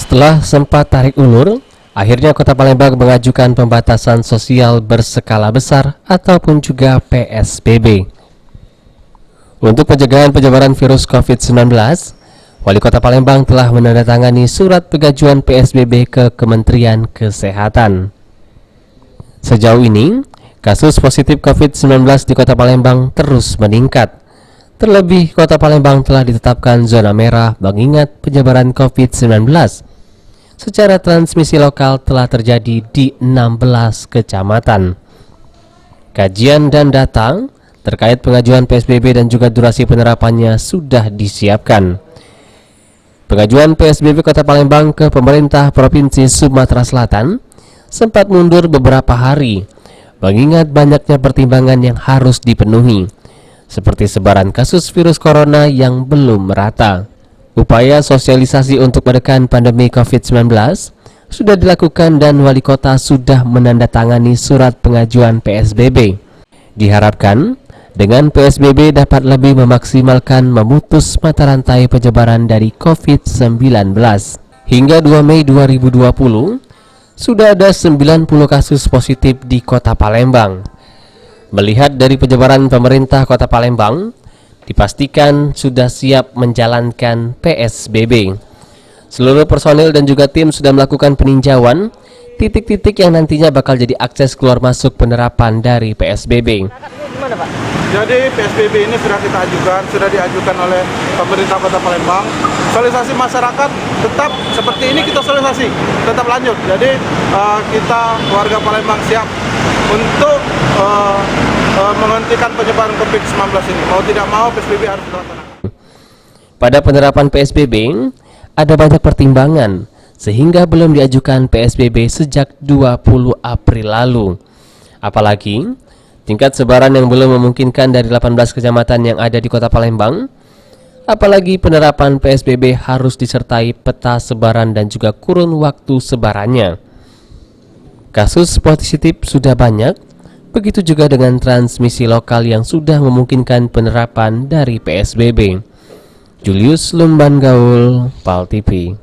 Setelah sempat tarik ulur, akhirnya Kota Palembang mengajukan pembatasan sosial berskala besar ataupun juga PSBB. Untuk pencegahan penyebaran virus COVID-19, Wali Kota Palembang telah menandatangani surat pengajuan PSBB ke Kementerian Kesehatan. Sejauh ini, kasus positif COVID-19 di Kota Palembang terus meningkat. Terlebih, Kota Palembang telah ditetapkan zona merah mengingat penyebaran COVID-19. Secara transmisi lokal telah terjadi di 16 kecamatan. Kajian dan data terkait pengajuan PSBB dan juga durasi penerapannya sudah disiapkan. Pengajuan PSBB Kota Palembang ke pemerintah Provinsi Sumatera Selatan sempat mundur beberapa hari, mengingat banyaknya pertimbangan yang harus dipenuhi, seperti sebaran kasus virus corona yang belum merata. Upaya sosialisasi untuk menekan pandemi COVID-19 sudah dilakukan dan wali kota sudah menandatangani surat pengajuan PSBB. Diharapkan dengan PSBB dapat lebih memaksimalkan memutus mata rantai penyebaran dari COVID-19. Hingga 2 Mei 2020, sudah ada 90 kasus positif di Kota Palembang. Melihat dari penyebaran pemerintah Kota Palembang, dipastikan sudah siap menjalankan PSBB. Seluruh personil dan juga tim sudah melakukan peninjauan titik-titik yang nantinya bakal jadi akses keluar masuk penerapan dari PSBB. Jadi PSBB ini sudah kita ajukan, sudah diajukan oleh pemerintah Kota Palembang. Sosialisasi masyarakat tetap seperti ini, kita sosialisasi tetap lanjut. Jadi kita warga Palembang siap untuk menghentikan penyebaran COVID-19 ini. Mau tidak mau PSBB harus dilaksanakan. Pada penerapan PSBB ada banyak pertimbangan sehingga belum diajukan PSBB sejak 20 April lalu. Apalagi tingkat sebaran yang belum memungkinkan dari 18 kecamatan yang ada di Kota Palembang. Apalagi penerapan PSBB harus disertai peta sebaran dan juga kurun waktu sebarannya. Kasus positif sudah banyak, begitu juga dengan transmisi lokal yang sudah memungkinkan penerapan dari PSBB. Julius Lumban Gaul, PAL TV.